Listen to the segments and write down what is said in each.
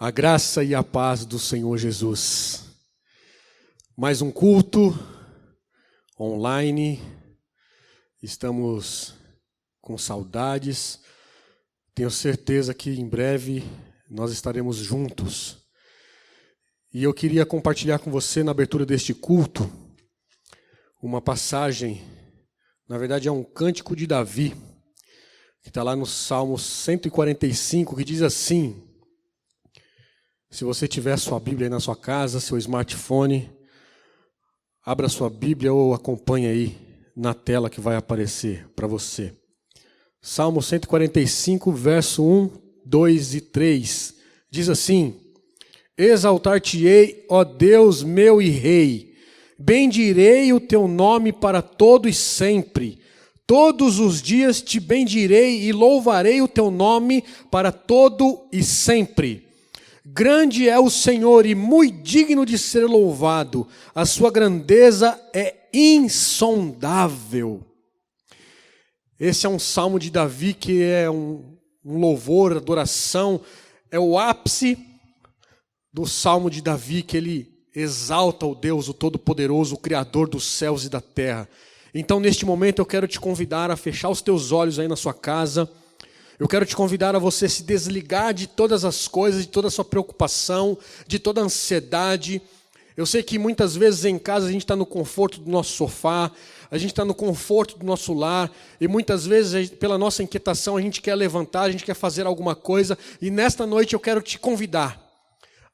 A graça e a paz do Senhor Jesus. Mais um culto online. Estamos com saudades. Tenho certeza que em breve nós estaremos juntos. E eu queria compartilhar com você, na abertura deste culto, uma passagem, na verdade é um cântico de Davi, que está lá no Salmo 145, que diz assim: se você tiver sua Bíblia aí na sua casa, seu smartphone, abra sua Bíblia ou acompanhe aí na tela que vai aparecer para você. Salmo 145, verso 1, 2 e 3, diz assim: exaltar-te-ei, ó Deus meu e Rei, bendirei o teu nome para todo e sempre. Todos os dias te bendirei e louvarei o teu nome para todo e sempre. Grande é o Senhor e muito digno de ser louvado. A sua grandeza é insondável. Esse é um salmo de Davi que é um louvor, adoração. É o ápice do salmo de Davi, que ele exalta o Deus, o Todo-Poderoso, o Criador dos céus e da terra. Então, neste momento, eu quero te convidar a fechar os teus olhos aí na sua casa. Eu quero te convidar a você se desligar de todas as coisas, de toda a sua preocupação, de toda a ansiedade. Eu sei que muitas vezes em casa a gente está no conforto do nosso sofá, a gente está no conforto do nosso lar, e muitas vezes pela nossa inquietação a gente quer levantar, a gente quer fazer alguma coisa, e nesta noite eu quero te convidar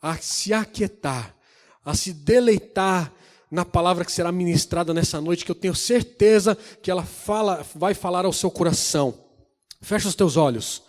a se aquietar, a se deleitar na palavra que será ministrada nessa noite, que eu tenho certeza que ela vai falar ao seu coração. Fecha os teus olhos.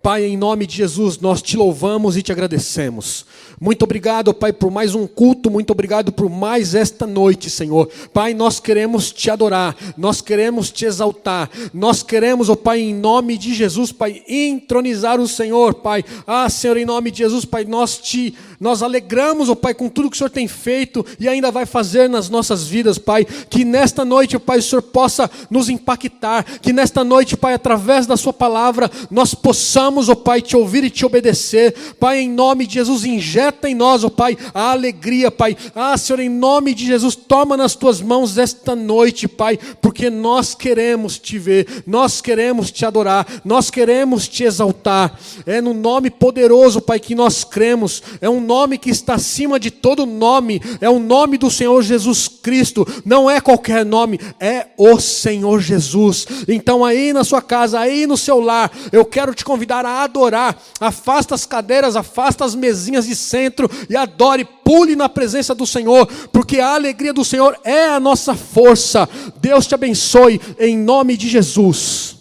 Pai, em nome de Jesus, nós te louvamos e te agradecemos. Muito obrigado, Pai, por mais um culto, muito obrigado por mais esta noite, Senhor. Pai, nós queremos te adorar, nós queremos te exaltar, nós queremos, ó Pai, em nome de Jesus, Pai, entronizar o Senhor, Pai. Senhor, em nome de Jesus, Pai, nós alegramos, ó Pai, com tudo que o Senhor tem feito e ainda vai fazer nas nossas vidas, Pai. Que nesta noite, ó Pai, o Senhor possa nos impactar, que nesta noite, Pai, através da sua palavra, nós possamos, ó Pai, te ouvir e te obedecer. Pai, em nome de Jesus, injeta em nós, ó Pai, a alegria, Pai. Senhor, em nome de Jesus, toma nas tuas mãos esta noite, Pai, porque nós queremos te ver, nós queremos te adorar, nós queremos te exaltar. É no nome poderoso, Pai, que nós cremos. É um nome que está acima de todo nome. É o nome do Senhor Jesus Cristo. Não é qualquer nome, é o Senhor Jesus. Então aí na sua casa, aí no seu lar, eu quero te convidar a adorar. Afasta as cadeiras, afasta as mesinhas de centro e adore, pule na presença do Senhor, porque a alegria do Senhor é a nossa força. Deus te abençoe em nome de Jesus.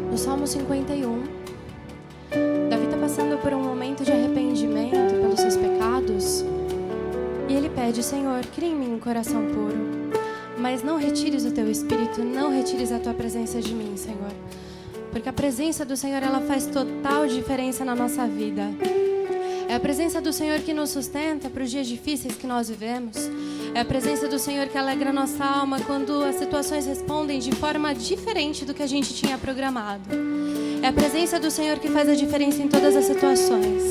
No Salmo 51, Davi está passando por um momento de arrependimento pelos seus pecados, e ele pede: Senhor, cria em mim um coração puro, mas não retires o teu espírito, não retires a tua presença de mim, Senhor. Porque a presença do Senhor, ela faz total diferença na nossa vida. É a presença do Senhor que nos sustenta para os dias difíceis que nós vivemos. É a presença do Senhor que alegra a nossa alma quando as situações respondem de forma diferente do que a gente tinha programado. É a presença do Senhor que faz a diferença em todas as situações.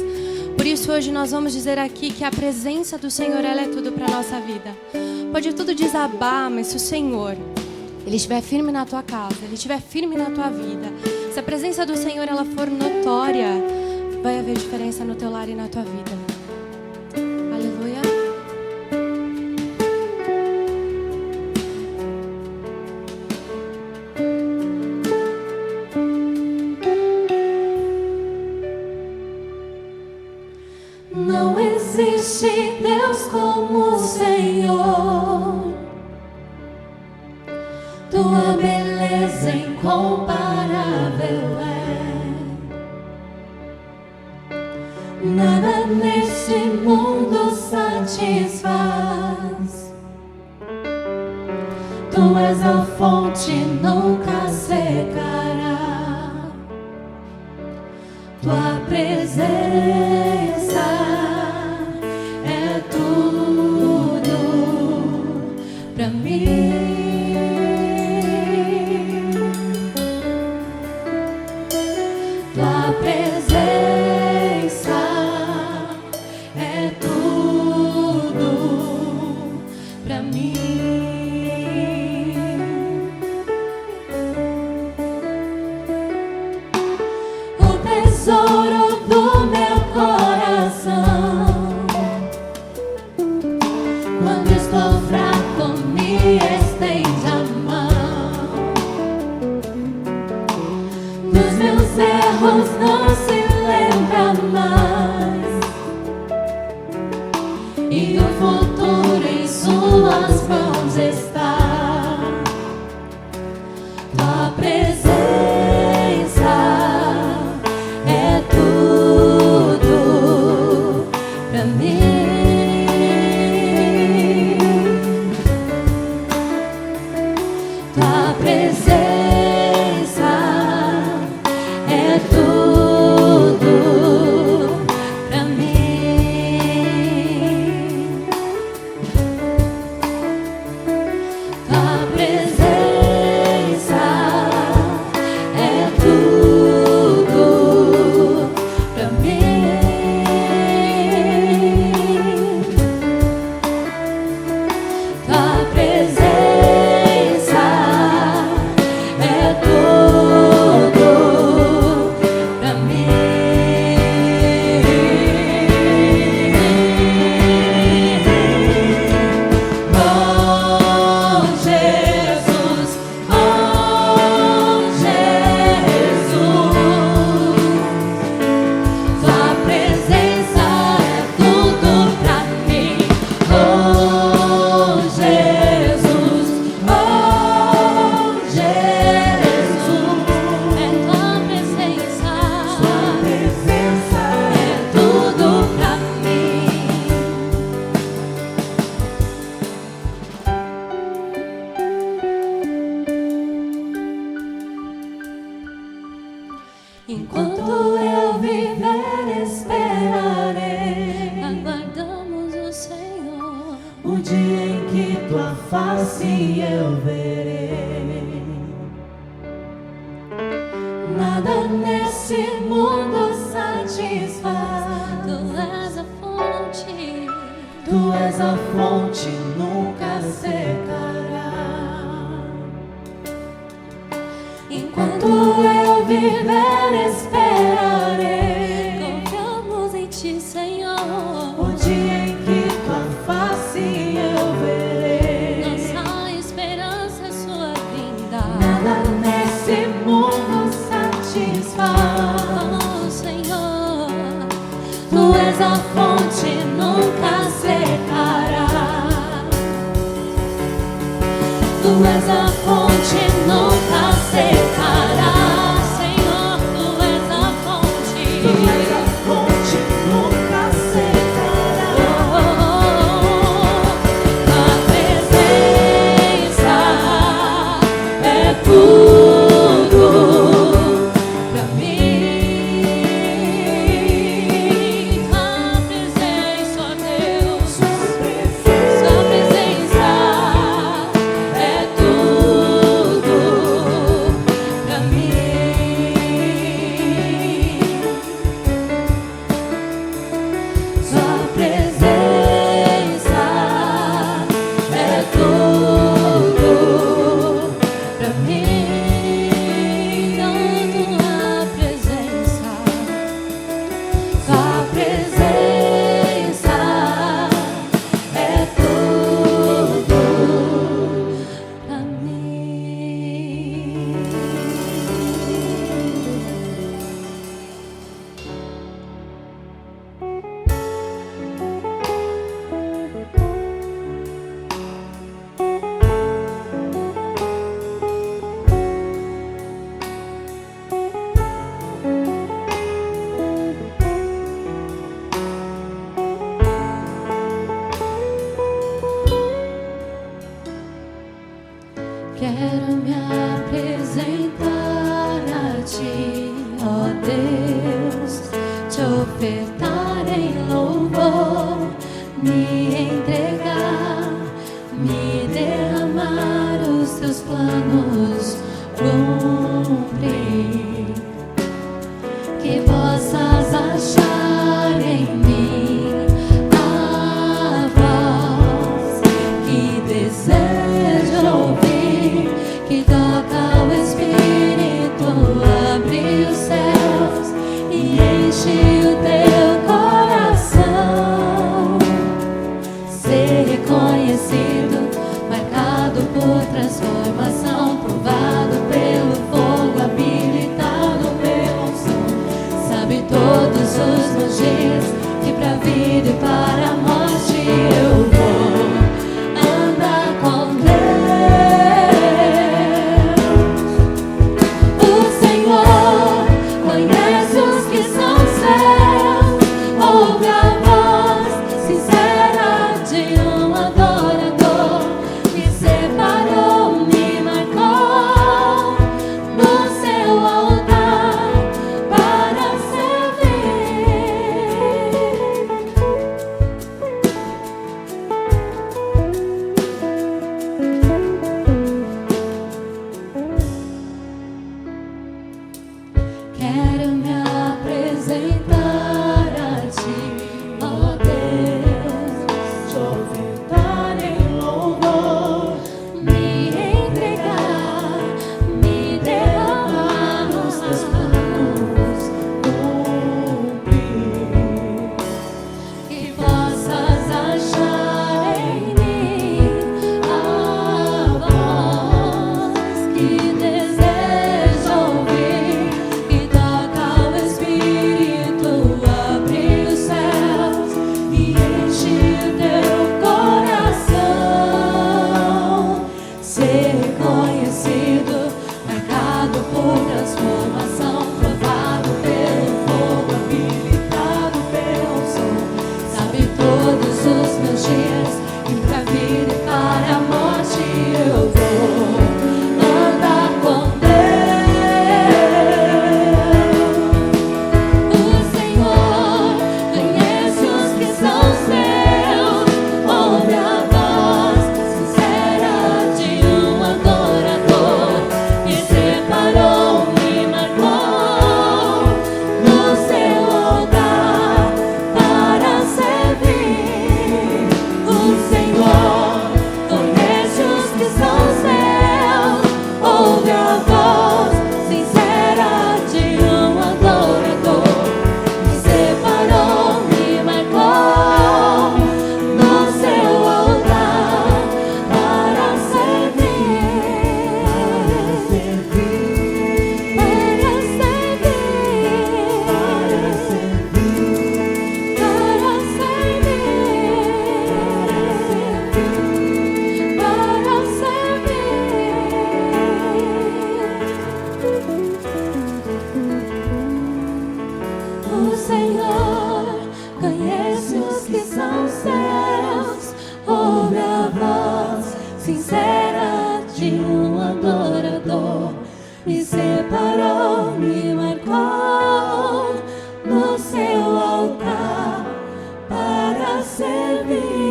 Por isso hoje nós vamos dizer aqui que a presença do Senhor, ela é tudo para a nossa vida. Pode tudo desabar, mas se o Senhor, Ele estiver firme na tua casa, Ele estiver firme na tua vida, se a presença do Senhor ela for notória, vai haver diferença no teu lar e na tua vida. Aleluia. Não existe Deus como o Senhor. Tua beleza incomparável é. Nada neste mundo satisfaz. Tu és a fonte, nunca secará. Tua presença é tudo pra mim. és a fonte, nunca secará. Enquanto eu viver, esperarei. Confiamos em Ti, Senhor. O dia em que Tua face eu verei. Nossa esperança é Sua vinda. Nada nesse mundo satisfaz. Oh, Senhor, Tu és a fonte, nunca secará. Tu és a fonte, nunca secará. Senhor, Tu és a fonte. Tu és a fonte, nunca secará. Tua presença é tudo pra mim. Tua presença, ó Deus. Sua Sua presença presença é tudo pra mim. Sua presença é tudo pra mim. Tua presença. Sua presença é tudo pra mim. Quero me apresentar a Ti, ó Deus, te ofertar em louvor, me entregar, me derramar, os Teus planos cumprir. Que possas achar em mim a voz que deseja ouvir, que toca o Espírito, abre os céus e enche o Teu coração. Ser reconhecido, marcado por transformação, provado pelo fogo, habilitado pela unção. Sabe todos os meus dias, que pra vida e para a morte eu vou andar com Deus. O Senhor conhece os que são seus, ouve a voz sincera de um adorador. Me separou, me marcou no Seu altar para servir. Quero me apresentar a Ti, Senhor, conhece os que são seus, ouve a voz sincera de um adorador. Me separou, me marcou no seu altar para servir.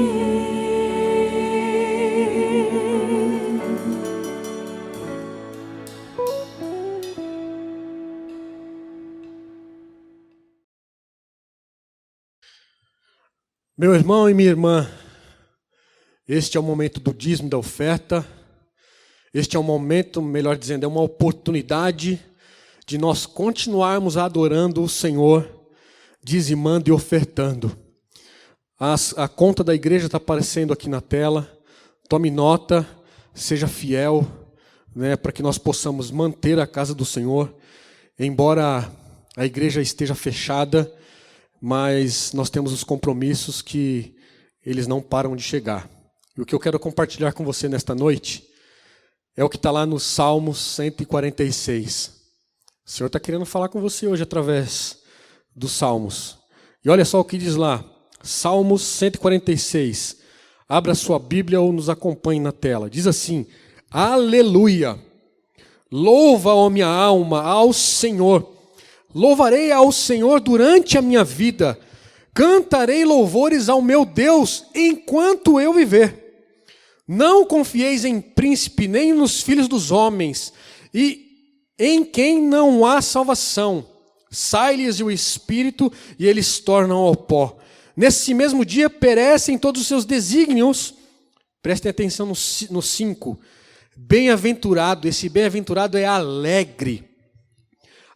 Meu irmão e minha irmã, este é o momento do dízimo, da oferta. Este é um momento, melhor dizendo, é uma oportunidade de nós continuarmos adorando o Senhor, dizimando e ofertando. A conta da igreja está aparecendo aqui na tela. Tome nota, seja fiel, né, para que nós possamos manter a casa do Senhor. Embora a igreja esteja fechada, mas nós temos os compromissos que eles não param de chegar. E o que eu quero compartilhar com você nesta noite é o que está lá no Salmos 146. O Senhor está querendo falar com você hoje através dos Salmos. E olha só o que diz lá, Salmos 146. Abra sua Bíblia ou nos acompanhe na tela. Diz assim: Aleluia! Louva, ó minha alma, ao Senhor. Louvarei ao Senhor durante a minha vida. Cantarei louvores ao meu Deus enquanto eu viver. Não confieis em príncipe, nem nos filhos dos homens, e em quem não há salvação. Sai-lhes o espírito, e eles tornam ao pó. Nesse mesmo dia perecem todos os seus desígnios. Prestem atenção no 5. Bem-aventurado, esse bem-aventurado é alegre.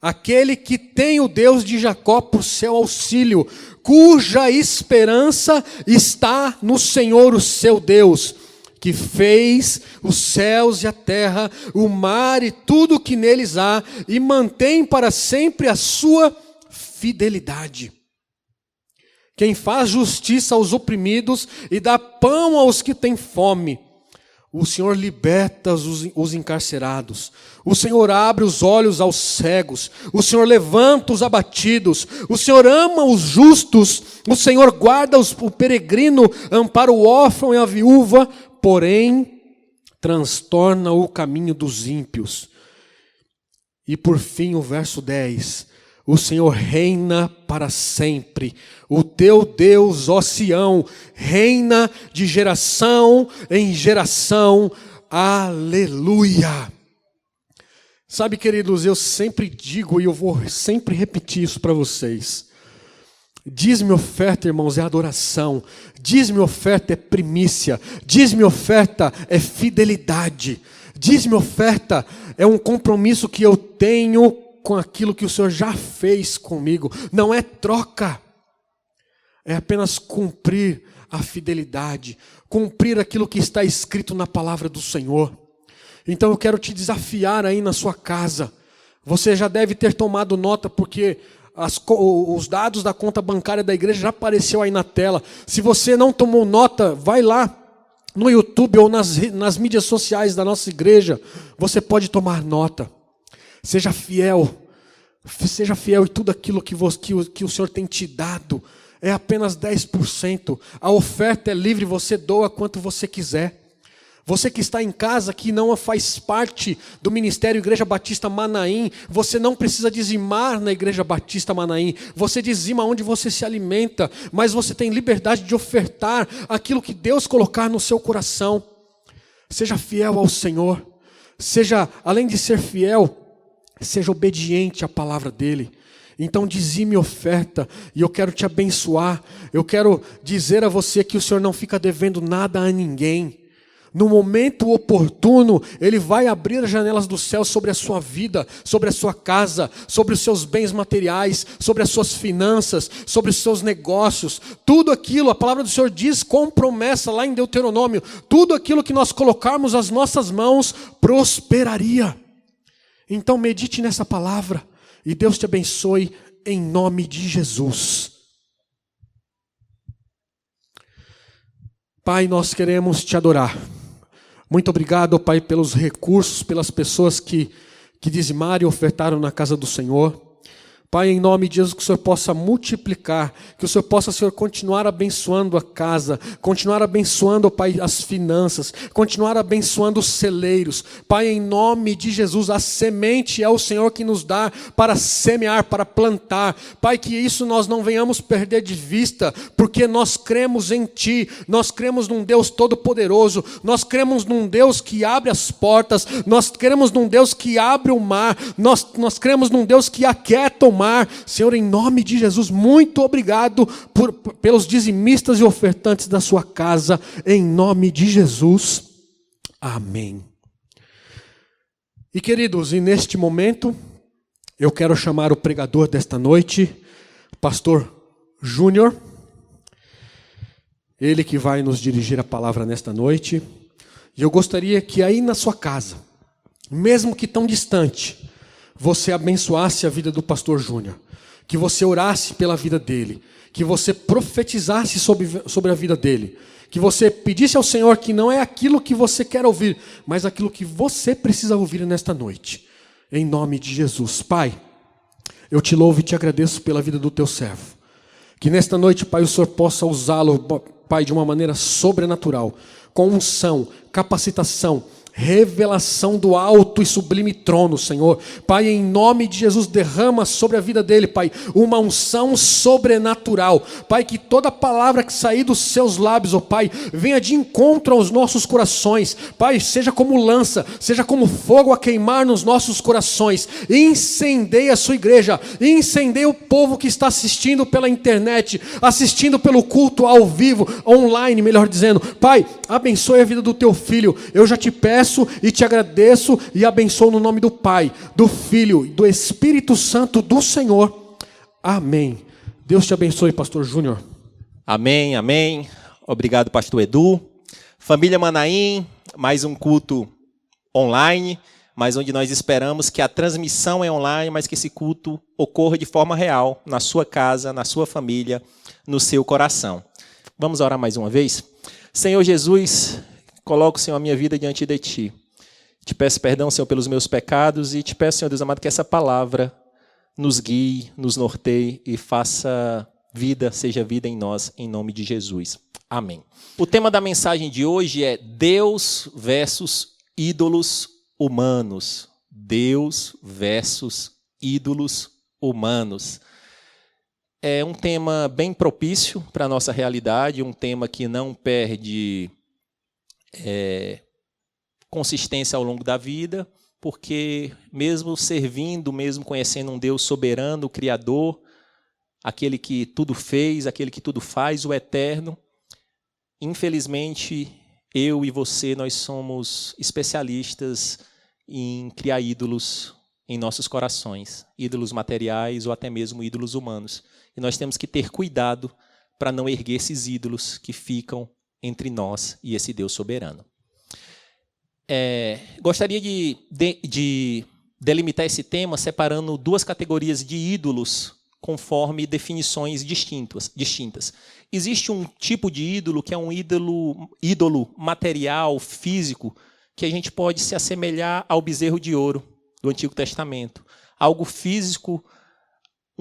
Aquele que tem o Deus de Jacó por seu auxílio, cuja esperança está no Senhor, o seu Deus, que fez os céus e a terra, o mar e tudo o que neles há, e mantém para sempre a sua fidelidade. Quem faz justiça aos oprimidos e dá pão aos que têm fome. O Senhor liberta os encarcerados. O Senhor abre os olhos aos cegos. O Senhor levanta os abatidos. O Senhor ama os justos. O Senhor guarda o peregrino, ampara o órfão e a viúva, porém transtorna o caminho dos ímpios. E por fim o verso 10. O Senhor reina para sempre. O teu Deus, ó Sião, reina de geração em geração. Aleluia. Sabe, queridos, eu sempre digo e eu vou sempre repetir isso para vocês. Dízimo e oferta, irmãos, é adoração. Dízimo e oferta é primícia. Dízimo e oferta é fidelidade. Dízimo e oferta é um compromisso que eu tenho com aquilo que o Senhor já fez comigo. Não é troca. É apenas cumprir a fidelidade. Cumprir aquilo que está escrito na palavra do Senhor. Então eu quero te desafiar aí na sua casa. Você já deve ter tomado nota, porque os dados da conta bancária da igreja já apareceu aí na tela. Se você não tomou nota, vai lá no YouTube ou nas mídias sociais da nossa igreja. Você pode tomar nota. Seja fiel e tudo aquilo que o Senhor tem te dado é apenas 10%. A oferta é livre, você doa quanto você quiser. Você que está em casa, que não faz parte do Ministério Igreja Batista Manaim, você não precisa dizimar na Igreja Batista Manaim. Você dizima onde você se alimenta, mas você tem liberdade de ofertar aquilo que Deus colocar no seu coração. Seja fiel ao Senhor. Seja, além de ser fiel, seja obediente à palavra dEle. Então dizime oferta, e eu quero te abençoar. Eu quero dizer a você que o Senhor não fica devendo nada a ninguém. No momento oportuno, Ele vai abrir as janelas do céu sobre a sua vida, sobre a sua casa, sobre os seus bens materiais, sobre as suas finanças, sobre os seus negócios. Tudo aquilo, a palavra do Senhor diz com promessa lá em Deuteronômio, tudo aquilo que nós colocarmos as nossas mãos prosperaria. Então medite nessa palavra e Deus te abençoe em nome de Jesus. Pai, nós queremos te adorar. Muito obrigado, Pai, pelos recursos, pelas pessoas que dizimaram e ofertaram na casa do Senhor. Pai, em nome de Jesus, que o Senhor possa multiplicar, que o Senhor possa, Senhor, continuar abençoando a casa, continuar abençoando, Pai, as finanças, continuar abençoando os celeiros. Pai, em nome de Jesus, a semente é o Senhor que nos dá para semear, para plantar. Pai, que isso nós não venhamos perder de vista, porque nós cremos em Ti, nós cremos num Deus todo-poderoso, nós cremos num Deus que abre as portas, nós cremos num Deus que abre o mar, nós cremos num Deus que aquieta o mar. Senhor, em nome de Jesus, muito obrigado pelos dizimistas e ofertantes da sua casa, em nome de Jesus, amém. E queridos, e neste momento, eu quero chamar o pregador desta noite, pastor Júnior, ele que vai nos dirigir a palavra nesta noite, e eu gostaria que aí na sua casa, mesmo que tão distante, você abençoasse a vida do pastor Júnior, que você orasse pela vida dele, que você profetizasse sobre a vida dele, que você pedisse ao Senhor que não é aquilo que você quer ouvir, mas aquilo que você precisa ouvir nesta noite, em nome de Jesus. Pai, eu te louvo e te agradeço pela vida do teu servo, que nesta noite, Pai, o Senhor possa usá-lo, Pai, de uma maneira sobrenatural, com unção, capacitação, revelação do alto e sublime trono, Senhor. Pai, em nome de Jesus, derrama sobre a vida dele, Pai, uma unção sobrenatural. Pai, que toda palavra que sair dos seus lábios, ó Pai, venha de encontro aos nossos corações. Pai, seja como lança, seja como fogo a queimar nos nossos corações. Incendeie a sua igreja, incendeie o povo que está assistindo pela internet, assistindo pelo culto ao vivo, online, melhor dizendo. Pai, abençoe a vida do teu filho. Eu já te peço e te agradeço e abençoo no nome do Pai, do Filho e do Espírito Santo do Senhor. Amém. Deus te abençoe, pastor Júnior. Amém, amém. Obrigado, pastor Edu. Família Manaim, mais um culto online, mas onde nós esperamos que a transmissão é online, mas que esse culto ocorra de forma real, na sua casa, na sua família, no seu coração. Vamos orar mais uma vez? Senhor Jesus, coloco, Senhor, a minha vida diante de Ti. Te peço perdão, Senhor, pelos meus pecados e te peço, Senhor Deus amado, que essa palavra nos guie, nos norteie e faça vida, seja vida em nós, em nome de Jesus. Amém. O tema da mensagem de hoje é Deus versus ídolos humanos. Deus versus ídolos humanos. É um tema bem propício para a nossa realidade, um tema que não perde consistência ao longo da vida, porque mesmo servindo, mesmo conhecendo um Deus soberano, Criador, aquele que tudo fez, aquele que tudo faz, o Eterno, infelizmente, eu e você, nós somos especialistas em criar ídolos em nossos corações, ídolos materiais ou até mesmo ídolos humanos. E nós temos que ter cuidado para não erguer esses ídolos que ficam entre nós e esse Deus soberano. Gostaria de delimitar esse tema separando duas categorias de ídolos conforme definições distintas. Existe um tipo de ídolo que é um ídolo material, físico, que a gente pode se assemelhar ao bezerro de ouro do Antigo Testamento. Algo físico,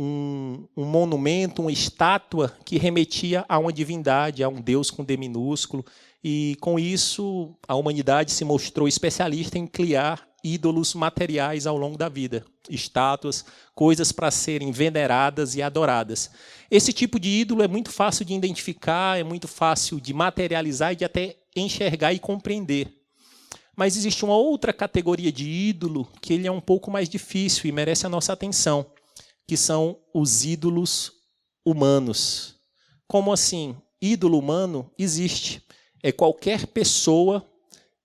um monumento, uma estátua que remetia a uma divindade, a um Deus com D minúsculo. E com isso, a humanidade se mostrou especialista em criar ídolos materiais ao longo da vida. Estátuas, coisas para serem veneradas e adoradas. Esse tipo de ídolo é muito fácil de identificar, é muito fácil de materializar e de até enxergar e compreender. Mas existe uma outra categoria de ídolo que ele é um pouco mais difícil e merece a nossa atenção, que são os ídolos humanos. Como assim? Ídolo humano existe. É qualquer pessoa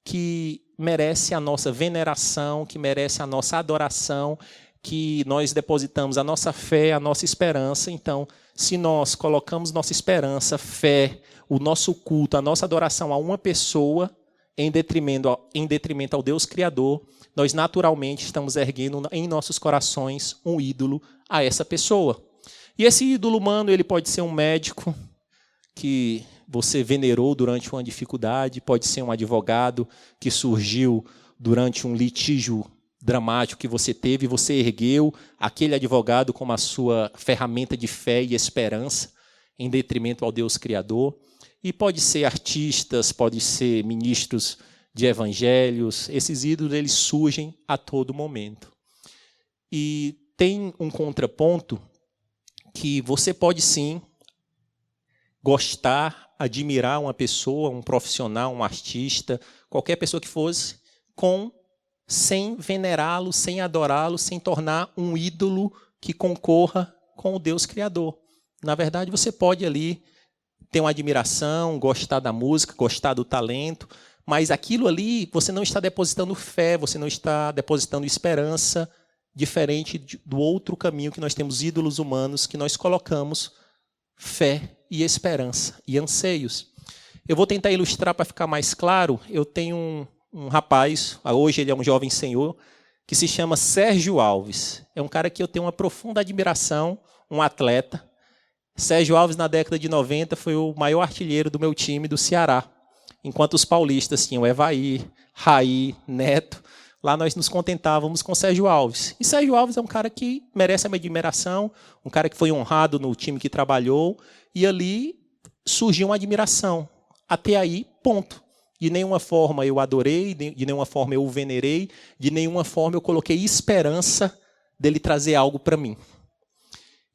que merece a nossa veneração, que merece a nossa adoração, que nós depositamos a nossa fé, a nossa esperança. Então, se nós colocamos nossa esperança, fé, o nosso culto, a nossa adoração a uma pessoa, em detrimento ao Deus Criador, nós naturalmente estamos erguendo em nossos corações um ídolo a essa pessoa. E esse ídolo humano, ele pode ser um médico que você venerou durante uma dificuldade, pode ser um advogado que surgiu durante um litígio dramático que você teve, você ergueu aquele advogado como a sua ferramenta de fé e esperança, em detrimento ao Deus Criador. E pode ser artistas, pode ser ministros de evangelhos. Esses ídolos, eles surgem a todo momento. E tem um contraponto que você pode sim gostar, admirar uma pessoa, um profissional, um artista, qualquer pessoa que fosse, sem venerá-lo, sem adorá-lo, sem tornar um ídolo que concorra com o Deus Criador. Na verdade, você pode ali ter uma admiração, gostar da música, gostar do talento, mas aquilo ali você não está depositando fé, você não está depositando esperança, diferente do outro caminho que nós temos, ídolos humanos, que nós colocamos fé e esperança e anseios. Eu vou tentar ilustrar para ficar mais claro. Eu tenho um rapaz, hoje ele é um jovem senhor, que se chama Sérgio Alves. É um cara que eu tenho uma profunda admiração, um atleta. Sérgio Alves, na década de 90, foi o maior artilheiro do meu time do Ceará. Enquanto os paulistas tinham Evair, Raí, Neto, lá nós nos contentávamos com Sérgio Alves. E Sérgio Alves é um cara que merece a minha admiração, um cara que foi honrado no time que trabalhou, e ali surgiu uma admiração. Até aí, ponto. De nenhuma forma eu adorei, de nenhuma forma eu o venerei, de nenhuma forma eu coloquei esperança dele trazer algo para mim.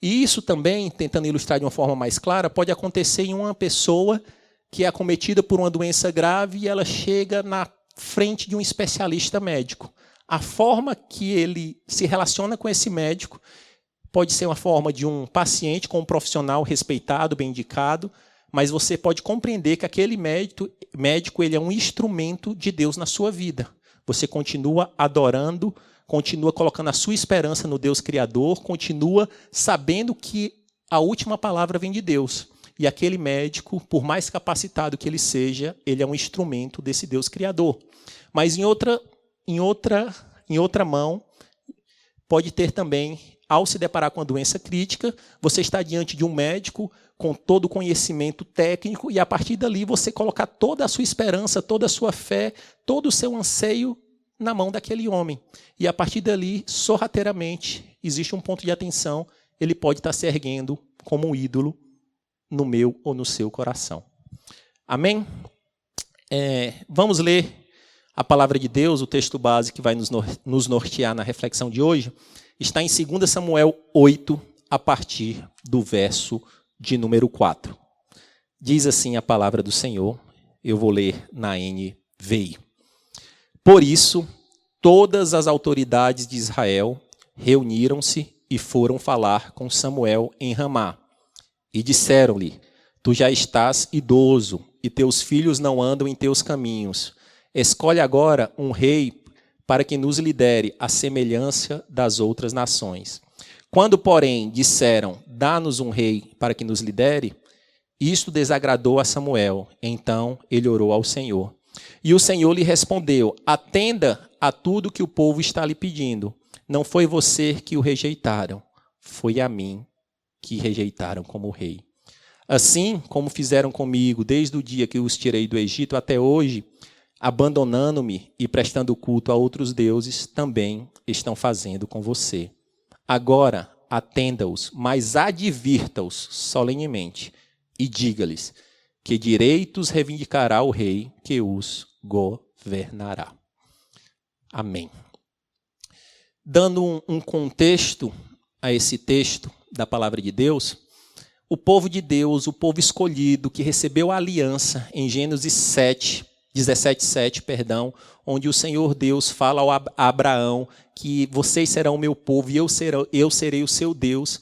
E isso também, tentando ilustrar de uma forma mais clara, pode acontecer em uma pessoa que é acometida por uma doença grave e ela chega na frente de um especialista médico. A forma que ele se relaciona com esse médico pode ser uma forma de um paciente com um profissional respeitado, bem indicado, mas você pode compreender que aquele médico ele é um instrumento de Deus na sua vida. Você continua adorando, continua colocando a sua esperança no Deus Criador, continua sabendo que a última palavra vem de Deus. E aquele médico, por mais capacitado que ele seja, ele é um instrumento desse Deus Criador. Mas em outra mão, pode ter também, ao se deparar com a doença crítica, você está diante de um médico com todo o conhecimento técnico e, a partir dali, você colocar toda a sua esperança, toda a sua fé, todo o seu anseio na mão daquele homem. E, a partir dali, sorrateiramente, existe um ponto de atenção, ele pode estar se erguendo como um ídolo no meu ou no seu coração. Amém? Vamos ler a palavra de Deus, o texto base que vai nos nortear na reflexão de hoje, está em 2 Samuel 8, a partir do verso de número 4. Diz assim a palavra do Senhor, eu vou ler na NVI. Por isso, todas as autoridades de Israel reuniram-se e foram falar com Samuel em Ramá. E disseram-lhe, tu já estás idoso, e teus filhos não andam em teus caminhos. Escolhe agora um rei para que nos lidere à semelhança das outras nações. Quando, porém, disseram, dá-nos um rei para que nos lidere, isto desagradou a Samuel. Então ele orou ao Senhor. E o Senhor lhe respondeu, atenda a tudo que o povo está lhe pedindo. Não foi você que o rejeitaram, foi a mim que rejeitaram como rei. Assim como fizeram comigo desde o dia que os tirei do Egito até hoje, abandonando-me e prestando culto a outros deuses, também estão fazendo com você. Agora atenda-os, mas advirta-os solenemente e diga-lhes que direitos reivindicará o rei que os governará. Amém. Dando um contexto a esse texto da palavra de Deus, o povo de Deus, o povo escolhido, que recebeu a aliança em Gênesis 17:7, onde o Senhor Deus fala a Abraão que vocês serão o meu povo e eu serei o seu Deus.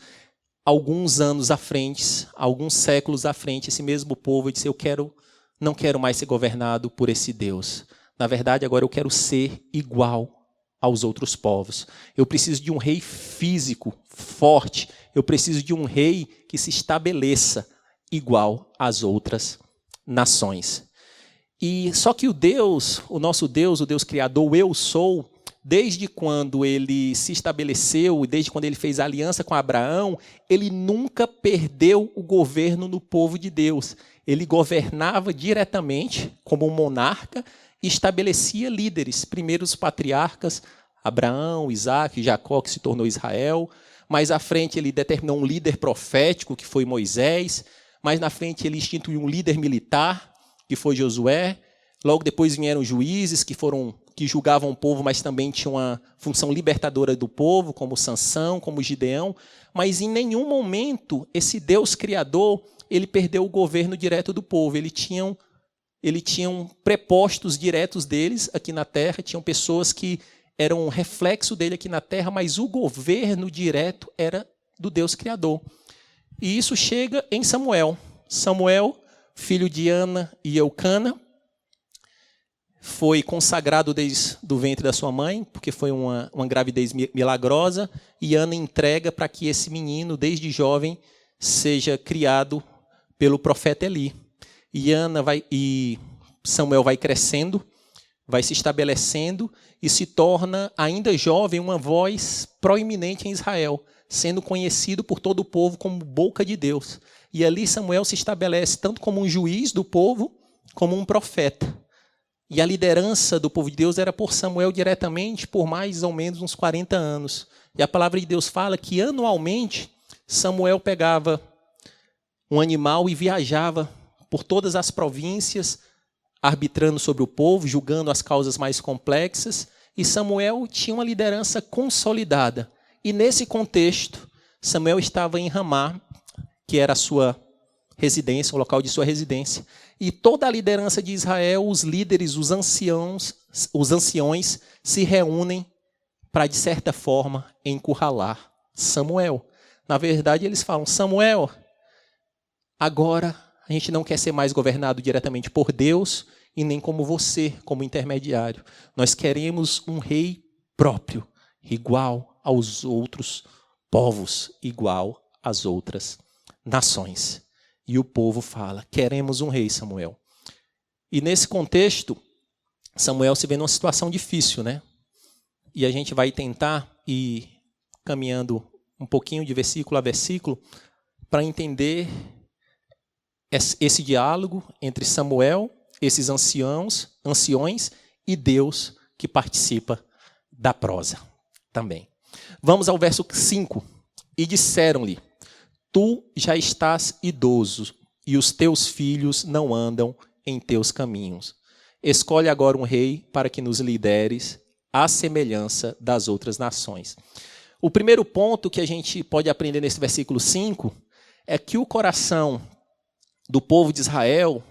Alguns anos à frente, alguns séculos à frente, esse mesmo povo disse, não quero mais ser governado por esse Deus. Na verdade, agora eu quero ser igual aos outros povos. Eu preciso de um rei físico, forte. Eu preciso de um rei que se estabeleça igual às outras nações. E só que o nosso Deus, o Deus Criador, o Eu Sou, desde quando ele se estabeleceu, desde quando ele fez aliança com Abraão, ele nunca perdeu o governo no povo de Deus. Ele governava diretamente como um monarca e estabelecia líderes, primeiro os patriarcas, Abraão, Isaac, Jacó, que se tornou Israel. Mais à frente ele determinou um líder profético, que foi Moisés. Mais na frente ele instituiu um líder militar, que foi Josué. Logo depois vieram juízes, que julgavam o povo, mas também tinham uma função libertadora do povo, como Sansão, como Gideão. Mas em nenhum momento esse Deus criador ele perdeu o governo direto do povo. Ele tinham prepostos diretos deles aqui na terra, tinham pessoas que eram um reflexo dele aqui na terra, mas o governo direto era do Deus criador. E isso chega em Samuel. Samuel, filho de Ana e Eucana, foi consagrado desde o ventre da sua mãe, porque foi uma gravidez milagrosa, e Ana entrega para que esse menino, desde jovem, seja criado pelo profeta Eli. E Samuel vai crescendo, vai se estabelecendo e se torna, ainda jovem, uma voz proeminente em Israel, sendo conhecido por todo o povo como boca de Deus. E ali Samuel se estabelece tanto como um juiz do povo, como um profeta. E a liderança do povo de Deus era por Samuel diretamente por mais ou menos uns 40 anos. E a palavra de Deus fala que anualmente Samuel pegava um animal e viajava por todas as províncias, arbitrando sobre o povo, julgando as causas mais complexas. E Samuel tinha uma liderança consolidada. E nesse contexto, Samuel estava em Ramá, que era a sua residência, o local de sua residência. E toda a liderança de Israel, os líderes, os anciões se reúnem para, de certa forma, encurralar Samuel. Na verdade, eles falam: Samuel, agora a gente não quer ser mais governado diretamente por Deus e nem como você, como intermediário. Nós queremos um rei próprio, igual aos outros povos, igual às outras nações. E o povo fala: queremos um rei, Samuel. E nesse contexto, Samuel se vê numa situação difícil, né? E a gente vai tentar ir caminhando um pouquinho de versículo a versículo para entender esse diálogo entre Samuel, esses anciões e Deus que participa da prosa também. Vamos ao verso 5. E disseram-lhe: tu já estás idoso e os teus filhos não andam em teus caminhos. Escolhe agora um rei para que nos lideres à semelhança das outras nações. O primeiro ponto que a gente pode aprender nesse versículo 5 é que o coração do povo de Israel,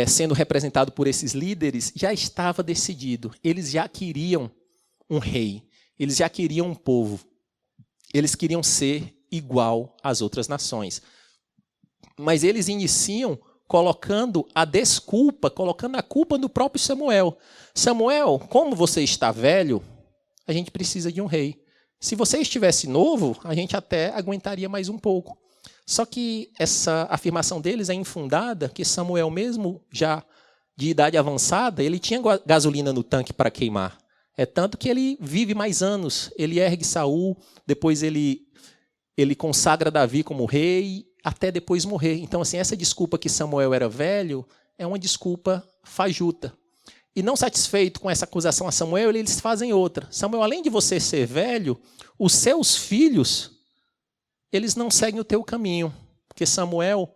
sendo representado por esses líderes, já estava decidido. Eles já queriam um rei, eles já queriam um povo, eles queriam ser igual às outras nações. Mas eles iniciam colocando a culpa no próprio Samuel. Samuel, como você está velho, a gente precisa de um rei. Se você estivesse novo, a gente até aguentaria mais um pouco. Só que essa afirmação deles é infundada, que Samuel, mesmo já de idade avançada, ele tinha gasolina no tanque para queimar. É tanto que ele vive mais anos. Ele ergue Saul, depois ele consagra Davi como rei, até depois morrer. Então, assim, essa desculpa que Samuel era velho é uma desculpa fajuta. E não satisfeito com essa acusação a Samuel, eles fazem outra. Samuel, além de você ser velho, os seus filhos, eles não seguem o teu caminho. Porque Samuel,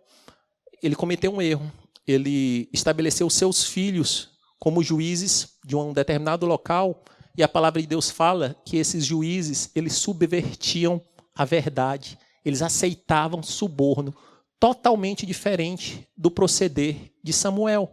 ele cometeu um erro. Ele estabeleceu os seus filhos como juízes de um determinado local, e a palavra de Deus fala que esses juízes, eles subvertiam a verdade, eles aceitavam suborno, totalmente diferente do proceder de Samuel.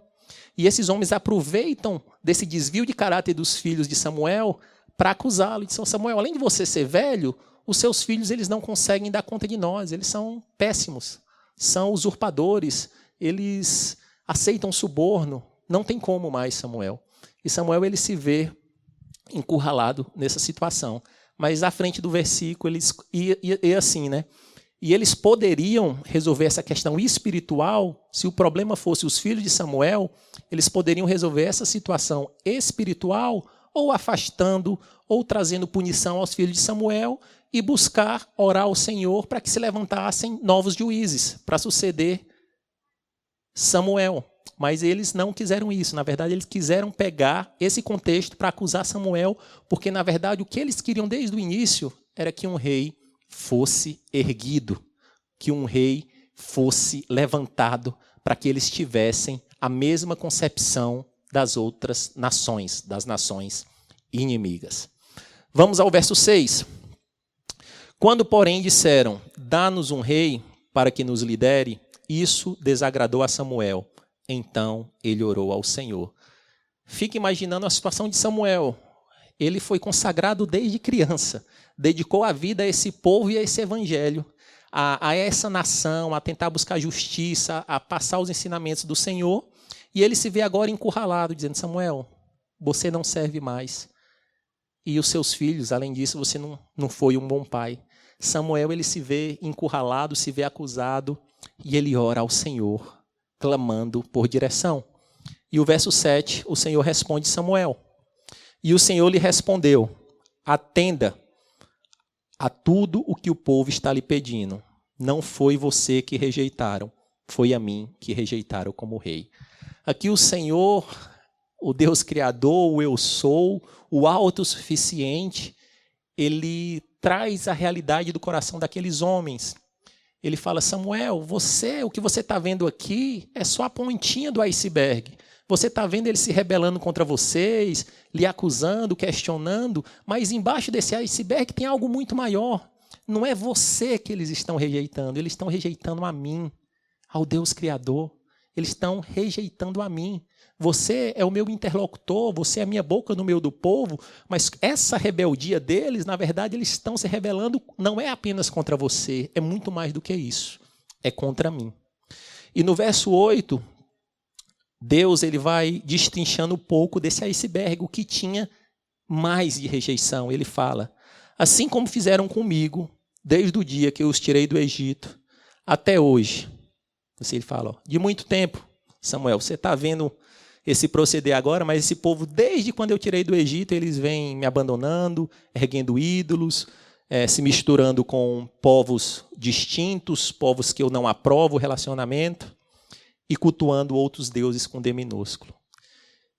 E esses homens aproveitam desse desvio de caráter dos filhos de Samuel para acusá-lo. Dizem: Samuel, além de você ser velho, os seus filhos eles não conseguem dar conta de nós, eles são péssimos, são usurpadores, eles aceitam suborno, não tem como mais, Samuel. E Samuel ele se vê encurralado nessa situação. Mas à frente do versículo, e assim, né? E eles poderiam resolver essa questão espiritual, se o problema fosse os filhos de Samuel, eles poderiam resolver essa situação espiritual, ou afastando, ou trazendo punição aos filhos de Samuel, e buscar orar ao Senhor para que se levantassem novos juízes, para suceder Samuel. Mas eles não quiseram isso. Na verdade, eles quiseram pegar esse contexto para acusar Samuel, porque, na verdade, o que eles queriam desde o início era que um rei fosse erguido, que um rei fosse levantado, para que eles tivessem a mesma concepção das outras nações, das nações inimigas. Vamos ao verso 6. Quando, porém, disseram, dá-nos um rei para que nos lidere, isso desagradou a Samuel. Então ele orou ao Senhor. Fica imaginando a situação de Samuel. Ele foi consagrado desde criança, dedicou a vida a esse povo e a esse evangelho, a essa nação, a tentar buscar justiça, a passar os ensinamentos do Senhor, e ele se vê agora encurralado, dizendo, Samuel, você não serve mais. E os seus filhos, além disso, você não foi um bom pai. Samuel, ele se vê encurralado, se vê acusado, e ele ora ao Senhor, clamando por direção. E o verso 7, o Senhor responde Samuel. E o Senhor lhe respondeu, atenda a tudo o que o povo está lhe pedindo. Não foi você que rejeitaram, foi a mim que rejeitaram como rei. Aqui o Senhor, o Deus Criador, o Eu Sou, o autossuficiente, ele traz a realidade do coração daqueles homens. Ele fala, Samuel, o que você está vendo aqui é só a pontinha do iceberg. Você está vendo eles se rebelando contra vocês, lhe acusando, questionando, mas embaixo desse iceberg tem algo muito maior. Não é você que eles estão rejeitando a mim, ao Deus Criador. Eles estão rejeitando a mim. Você é o meu interlocutor, você é a minha boca no meio do povo, mas essa rebeldia deles, na verdade, eles estão se rebelando, não é apenas contra você, é muito mais do que isso, é contra mim. E no verso 8, Deus ele vai destrinchando um pouco desse iceberg, o que tinha mais de rejeição. Ele fala, assim como fizeram comigo, desde o dia que eu os tirei do Egito, até hoje. Ele fala, ó, de muito tempo, Samuel, você está vendo esse proceder agora, mas esse povo, desde quando eu tirei do Egito, eles vêm me abandonando, erguendo ídolos, se misturando com povos distintos, povos que eu não aprovo o relacionamento, e cultuando outros deuses com D minúsculo.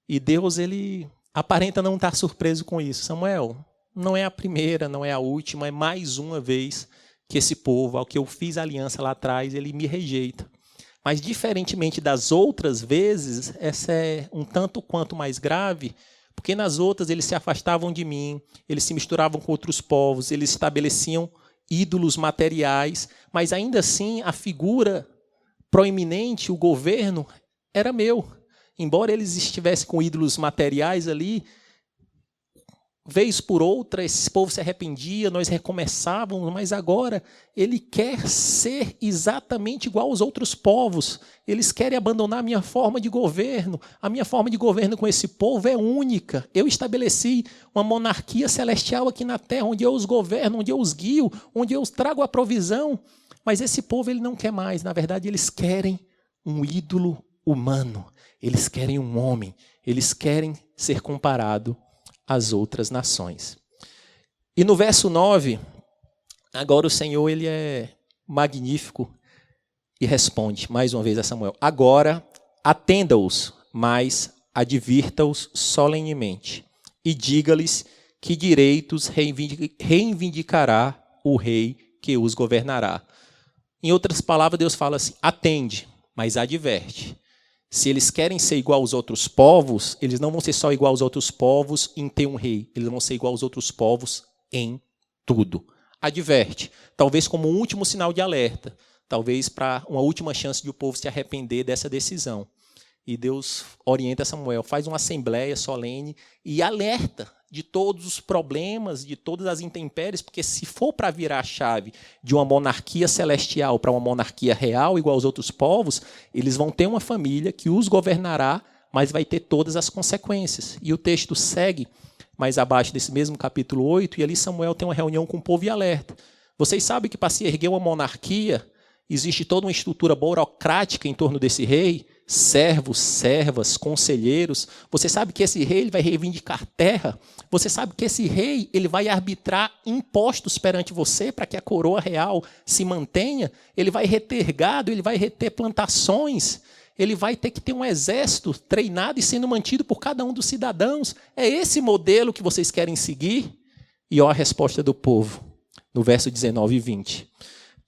E Deus, ele aparenta não estar surpreso com isso. Samuel, não é a primeira, não é a última, é mais uma vez que esse povo, ao que eu fiz aliança lá atrás, ele me rejeita. Mas, diferentemente das outras vezes, essa é um tanto quanto mais grave, porque nas outras eles se afastavam de mim, eles se misturavam com outros povos, eles estabeleciam ídolos materiais, mas ainda assim a figura proeminente, o governo, era meu. Embora eles estivessem com ídolos materiais ali, vez por outra, esse povo se arrependia, nós recomeçávamos, mas agora ele quer ser exatamente igual aos outros povos. Eles querem abandonar a minha forma de governo. A minha forma de governo com esse povo é única. Eu estabeleci uma monarquia celestial aqui na terra, onde eu os governo, onde eu os guio, onde eu os trago a provisão. Mas esse povo ele não quer mais. Na verdade, eles querem um ídolo humano. Eles querem um homem. Eles querem ser comparado às outras nações. E no verso 9, agora o Senhor ele é magnífico e responde mais uma vez a Samuel. Agora atenda-os, mas advirta-os solenemente e diga-lhes que direitos reivindicará o rei que os governará. Em outras palavras, Deus fala assim, atende, mas adverte. Se eles querem ser igual aos outros povos, eles não vão ser só igual aos outros povos em ter um rei. Eles vão ser igual aos outros povos em tudo. Adverte. Talvez como um último sinal de alerta. Talvez para uma última chance de o povo se arrepender dessa decisão. E Deus orienta Samuel, faz uma assembleia solene e alerta de todos os problemas, de todas as intempéries, porque se for para virar a chave de uma monarquia celestial para uma monarquia real, igual aos outros povos, eles vão ter uma família que os governará, mas vai ter todas as consequências. E o texto segue mais abaixo desse mesmo capítulo 8, e ali Samuel tem uma reunião com o povo e alerta. Vocês sabem que para se erguer uma monarquia, existe toda uma estrutura burocrática em torno desse rei, servos, servas, conselheiros. Você sabe que esse rei ele vai reivindicar terra. Você sabe que esse rei ele vai arbitrar impostos perante você para que a coroa real se mantenha. Ele vai reter gado, ele vai reter plantações. ele vai ter que ter um exército treinado e sendo mantido por cada um dos cidadãos. É esse modelo que vocês querem seguir? E olha a resposta do povo, no verso 19 e 20.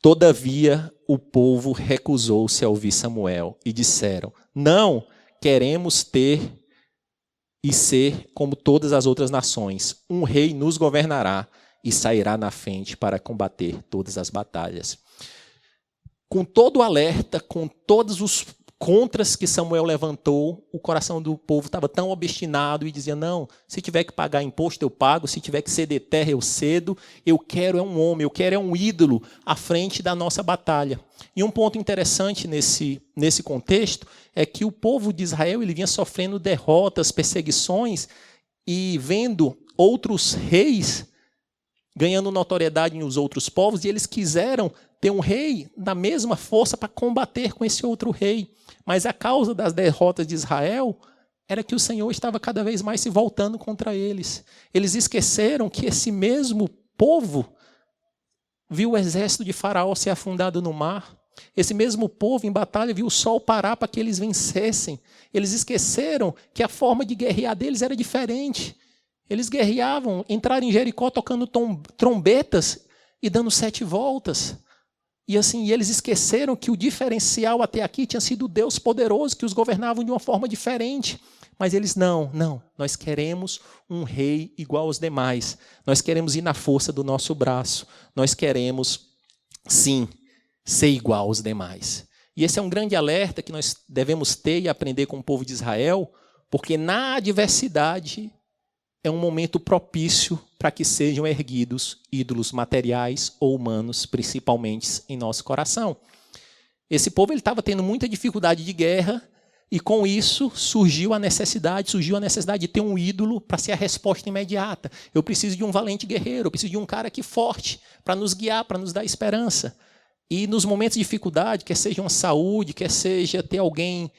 Todavia, o povo recusou-se a ouvir Samuel e disseram: não queremos ter e ser como todas as outras nações. Um rei nos governará e sairá na frente para combater todas as batalhas. Com todo o alerta, com todos os contras que Samuel levantou, o coração do povo estava tão obstinado e dizia: não, se tiver que pagar imposto eu pago, se tiver que ceder terra eu cedo, eu quero é um homem, eu quero é um ídolo à frente da nossa batalha. E um ponto interessante nesse contexto é que o povo de Israel ele vinha sofrendo derrotas, perseguições e vendo outros reis ganhando notoriedade nos outros povos, e eles quiseram ter um rei da mesma força para combater com esse outro rei. Mas a causa das derrotas de Israel era que o Senhor estava cada vez mais se voltando contra eles. Eles esqueceram que esse mesmo povo viu o exército de Faraó ser afundado no mar. Esse mesmo povo em batalha viu o sol parar para que eles vencessem. Eles esqueceram que a forma de guerrear deles era diferente. Eles guerreavam, entraram em Jericó tocando trombetas e dando 7 voltas. E assim, eles esqueceram que o diferencial até aqui tinha sido o Deus poderoso, que os governava de uma forma diferente. Mas eles, não, nós queremos um rei igual aos demais. Nós queremos ir na força do nosso braço. Nós queremos, sim, ser igual aos demais. E esse é um grande alerta que nós devemos ter e aprender com o povo de Israel, porque na adversidade é um momento propício para que sejam erguidos ídolos materiais ou humanos, principalmente em nosso coração. Esse povo estava tendo muita dificuldade de guerra e com isso surgiu a necessidade de ter um ídolo para ser a resposta imediata. Eu preciso de um valente guerreiro, eu preciso de um cara aqui forte para nos guiar, para nos dar esperança. E nos momentos de dificuldade, quer seja uma saúde, quer seja ter alguém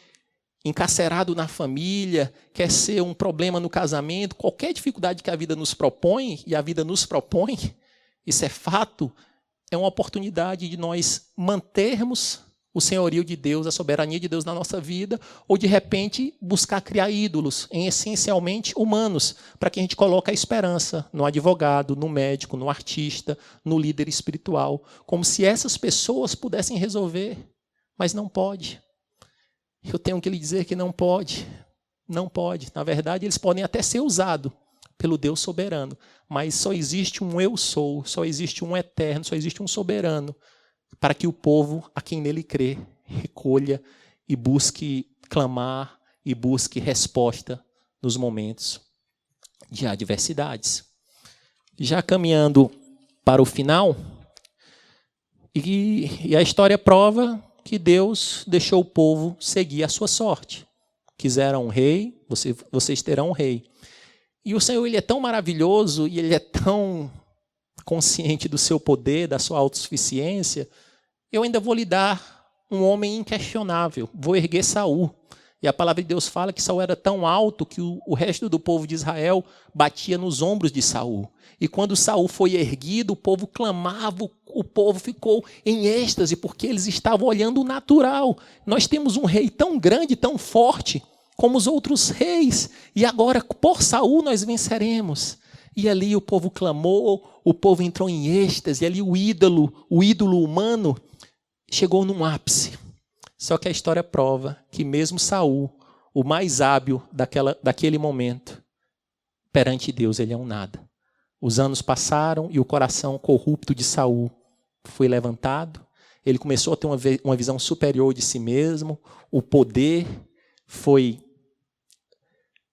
encarcerado na família, quer ser um problema no casamento, qualquer dificuldade que a vida nos propõe, e a vida nos propõe, isso é fato, é uma oportunidade de nós mantermos o senhorio de Deus, a soberania de Deus na nossa vida, ou de repente buscar criar ídolos, essencialmente humanos, para que a gente coloque a esperança no advogado, no médico, no artista, no líder espiritual, como se essas pessoas pudessem resolver, mas não pode. Eu tenho que lhe dizer que não pode. Não pode. Na verdade, eles podem até ser usados pelo Deus soberano, mas só existe um eu sou, só existe um eterno, só existe um soberano, para que o povo, a quem nele crê, recolha e busque clamar e busque resposta nos momentos de adversidades. Já caminhando para o final, e a história prova que Deus deixou o povo seguir a sua sorte. Quiseram um rei, vocês terão um rei. E o Senhor ele é tão maravilhoso e ele é tão consciente do seu poder, da sua autossuficiência. Eu ainda vou lhe dar um homem inquestionável. Vou erguer Saul. E a palavra de Deus fala que Saul era tão alto que o resto do povo de Israel batia nos ombros de Saul. E quando Saul foi erguido, o povo clamava, o povo ficou em êxtase, porque eles estavam olhando o natural. Nós temos um rei tão grande, tão forte, como os outros reis, e agora por Saul nós venceremos. E ali o povo clamou, o povo entrou em êxtase, e ali o ídolo humano chegou num ápice. Só que a história prova que mesmo Saul, o mais hábil daquele momento, perante Deus ele é um nada. Os anos passaram e o coração corrupto de Saul foi levantado. Ele começou a ter uma visão superior de si mesmo. O poder foi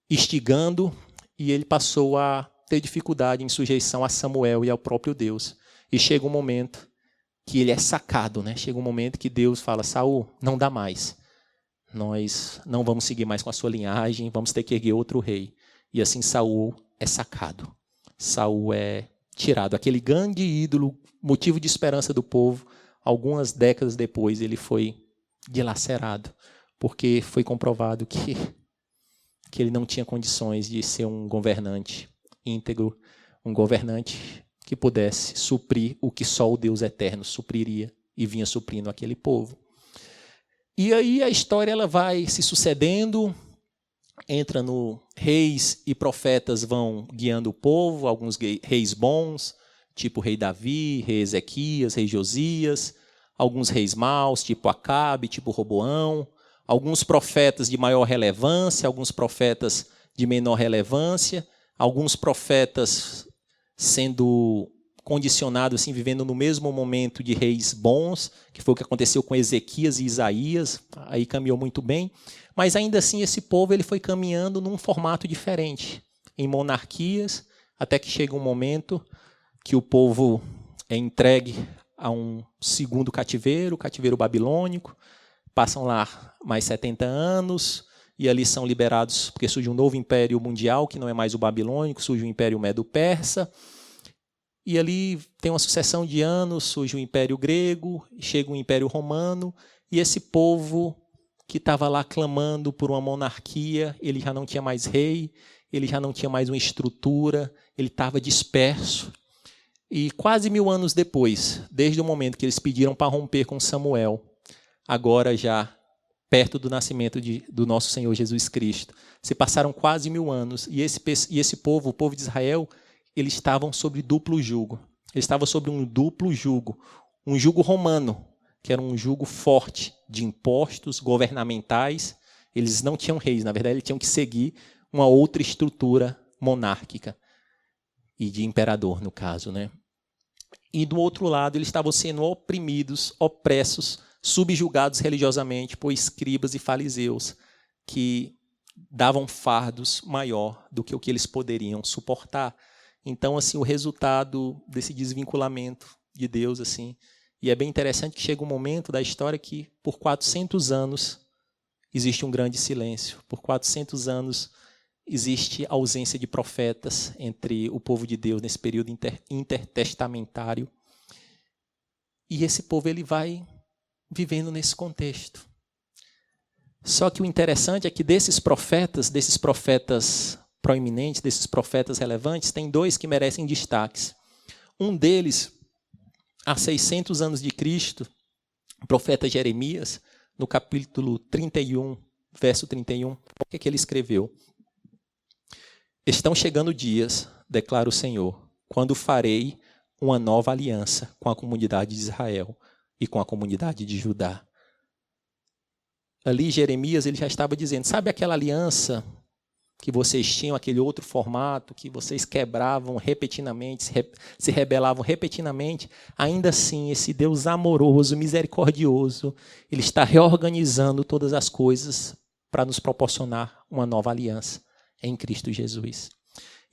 instigando e ele passou a ter dificuldade em sujeição a Samuel e ao próprio Deus. E chega um momento que ele é sacado, né? Chega um momento que Deus fala: Saul, não dá mais. Nós não vamos seguir mais com a sua linhagem, vamos ter que erguer outro rei. E assim Saul é sacado. Saul é tirado. Aquele grande ídolo, motivo de esperança do povo, algumas décadas depois ele foi dilacerado, porque foi comprovado que ele não tinha condições de ser um governante íntegro, um governante que pudesse suprir o que só o Deus eterno supriria e vinha suprindo aquele povo. E aí a história ela vai se sucedendo, entra no reis e profetas vão guiando o povo, alguns reis bons, tipo rei Davi, rei Ezequias, rei Josias, alguns reis maus, tipo Acabe, tipo Roboão, alguns profetas de maior relevância, alguns profetas de menor relevância, alguns profetas sendo condicionados, assim, vivendo no mesmo momento de reis bons, que foi o que aconteceu com Ezequias e Isaías, aí caminhou muito bem, mas ainda assim esse povo ele foi caminhando num formato diferente, em monarquias, até que chega um momento que o povo é entregue a um segundo cativeiro, o cativeiro babilônico, passam lá mais 70 anos, e ali são liberados, porque surge um novo império mundial, que não é mais o babilônico, surge o império medo-persa, e ali tem uma sucessão de anos, surge o Império Grego, chega o Império Romano, e esse povo que estava lá clamando por uma monarquia, ele já não tinha mais rei, ele já não tinha mais uma estrutura, ele estava disperso. E quase 1000 anos depois, desde o momento que eles pediram para romper com Samuel, agora já perto do nascimento do nosso Senhor Jesus Cristo, se passaram quase 1000 anos, e esse povo, o povo de Israel, eles estavam sobre duplo jugo. Eles estavam sobre um duplo jugo. Um jugo romano, que era um jugo forte de impostos governamentais. Eles não tinham reis, na verdade, eles tinham que seguir uma outra estrutura monárquica. E de imperador, no caso, né? E do outro lado, eles estavam sendo oprimidos, opressos, subjugados religiosamente por escribas e fariseus, que davam fardos maior do que o que eles poderiam suportar. Então, assim, o resultado desse desvinculamento de Deus, assim, e é bem interessante que chega um momento da história que, por 400 anos, existe um grande silêncio. Por 400 anos, existe ausência de profetas entre o povo de Deus nesse período intertestamentário. E esse povo ele vai vivendo nesse contexto. Só que o interessante é que desses profetas proeminentes, desses profetas relevantes, tem 2 que merecem destaques. Um deles, há 600 anos de Cristo, o profeta Jeremias, no capítulo 31, verso 31, o que é que ele escreveu? Estão chegando dias, declara o Senhor, quando farei uma nova aliança com a comunidade de Israel e com a comunidade de Judá. Ali Jeremias ele já estava dizendo, sabe aquela aliança que vocês tinham, aquele outro formato, que vocês quebravam repetidamente, se rebelavam repetidamente, ainda assim, esse Deus amoroso, misericordioso, ele está reorganizando todas as coisas para nos proporcionar uma nova aliança em Cristo Jesus.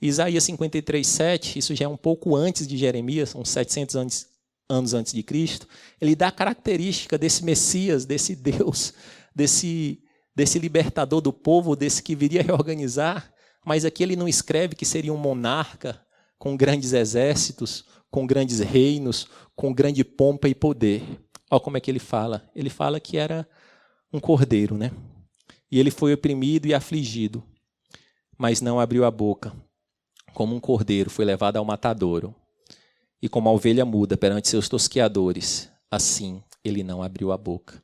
Isaías 53:7, isso já é um pouco antes de Jeremias, uns 700 anos antes de Cristo, ele dá a característica desse Messias, desse Deus, desse libertador do povo, desse que viria reorganizar, mas aqui ele não escreve que seria um monarca com grandes exércitos, com grandes reinos, com grande pompa e poder. Olha como é que ele fala. Ele fala que era um cordeiro, né? E ele foi oprimido e afligido, mas não abriu a boca. Como um cordeiro foi levado ao matadouro, e como a ovelha muda perante seus tosqueadores, assim ele não abriu a boca.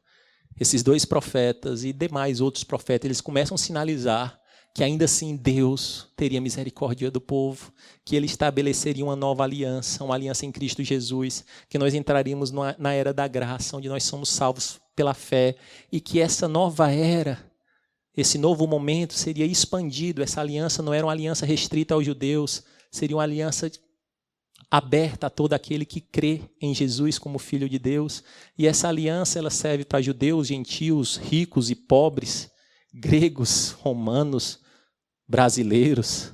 Esses 2 profetas e demais outros profetas, eles começam a sinalizar que ainda assim Deus teria misericórdia do povo, que ele estabeleceria uma nova aliança, uma aliança em Cristo Jesus, que nós entraríamos na era da graça, onde nós somos salvos pela fé, e que essa nova era, esse novo momento seria expandido. Essa aliança não era uma aliança restrita aos judeus, seria uma aliança aberta a todo aquele que crê em Jesus como Filho de Deus. E essa aliança ela serve para judeus, gentios, ricos e pobres, gregos, romanos, brasileiros.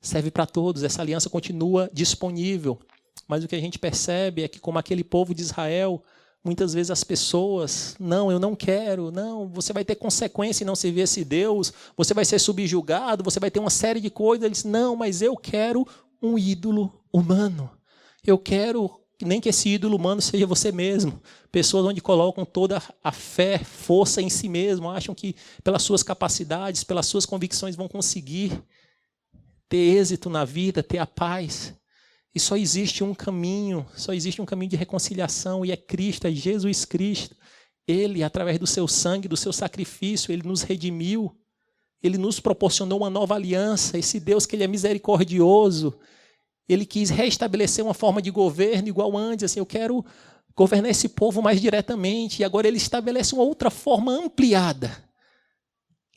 Serve para todos. Essa aliança continua disponível. Mas o que a gente percebe é que, como aquele povo de Israel, muitas vezes as pessoas, não, eu não quero, não, você vai ter consequência em não servir esse Deus, você vai ser subjugado, você vai ter uma série de coisas. Eles, não, mas eu quero um ídolo humano. Eu quero nem que esse ídolo humano seja você mesmo. Pessoas onde colocam toda a fé, força em si mesmo, acham que pelas suas capacidades, pelas suas convicções vão conseguir ter êxito na vida, ter a paz. E só existe um caminho de reconciliação, e é Cristo, é Jesus Cristo. Ele, através do seu sangue, do seu sacrifício, ele nos redimiu. Ele nos proporcionou uma nova aliança. Esse Deus que ele é misericordioso, ele quis restabelecer uma forma de governo igual antes. Assim, eu quero governar esse povo mais diretamente. E agora ele estabelece uma outra forma ampliada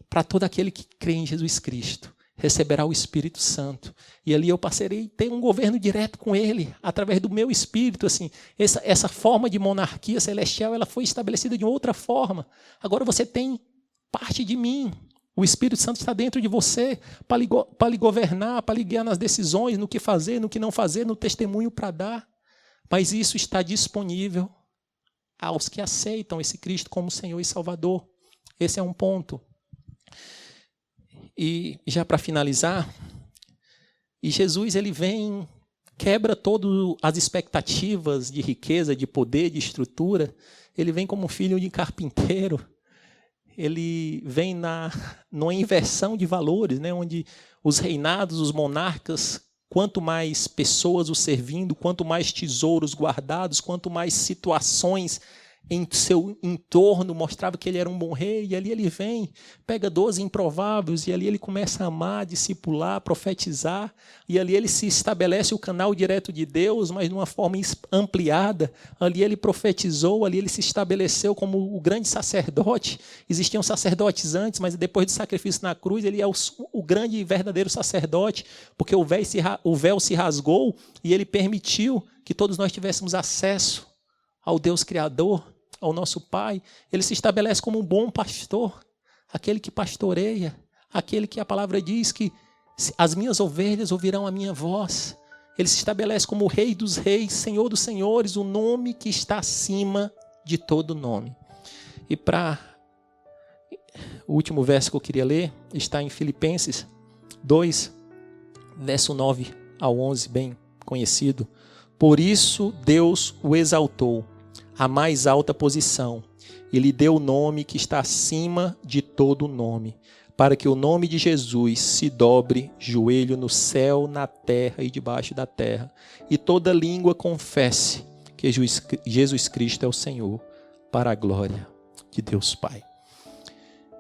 para todo aquele que crê em Jesus Cristo. Receberá o Espírito Santo. E ali eu passarei a ter um governo direto com ele, através do meu Espírito. Assim, essa forma de monarquia celestial, ela foi estabelecida de outra forma. Agora você tem parte de mim. O Espírito Santo está dentro de você para lhe governar, para lhe guiar nas decisões, no que fazer, no que não fazer, no testemunho para dar. Mas isso está disponível aos que aceitam esse Cristo como Senhor e Salvador. Esse é um ponto. E já para finalizar, e Jesus ele vem, quebra todas as expectativas de riqueza, de poder, de estrutura. Ele vem como filho de carpinteiro. Ele vem numa inversão de valores, né, onde os reinados, os monarcas, quanto mais pessoas o servindo, quanto mais tesouros guardados, quanto mais situações em seu entorno mostrava que ele era um bom rei, e ali ele vem, pega 12 improváveis, e ali ele começa a amar, discipular, profetizar, e ali ele se estabelece o canal direto de Deus, mas de uma forma ampliada. Ali ele profetizou, ali ele se estabeleceu como o grande sacerdote. Existiam sacerdotes antes, mas depois do sacrifício na cruz, ele é o grande e verdadeiro sacerdote, porque o véu se rasgou, e ele permitiu que todos nós tivéssemos acesso ao Deus Criador, ao nosso Pai. Ele se estabelece como um bom pastor, aquele que pastoreia, aquele que a palavra diz que as minhas ovelhas ouvirão a minha voz. Ele se estabelece como o Rei dos Reis, Senhor dos Senhores, o nome que está acima de todo nome. E para o último verso que eu queria ler, está em Filipenses 2, verso 9 ao 11, bem conhecido. Por isso Deus o exaltou à mais alta posição e lhe deu o nome que está acima de todo nome, para que o nome de Jesus se dobre joelho no céu, na terra e debaixo da terra, e toda língua confesse que Jesus Cristo é o Senhor, para a glória de Deus Pai.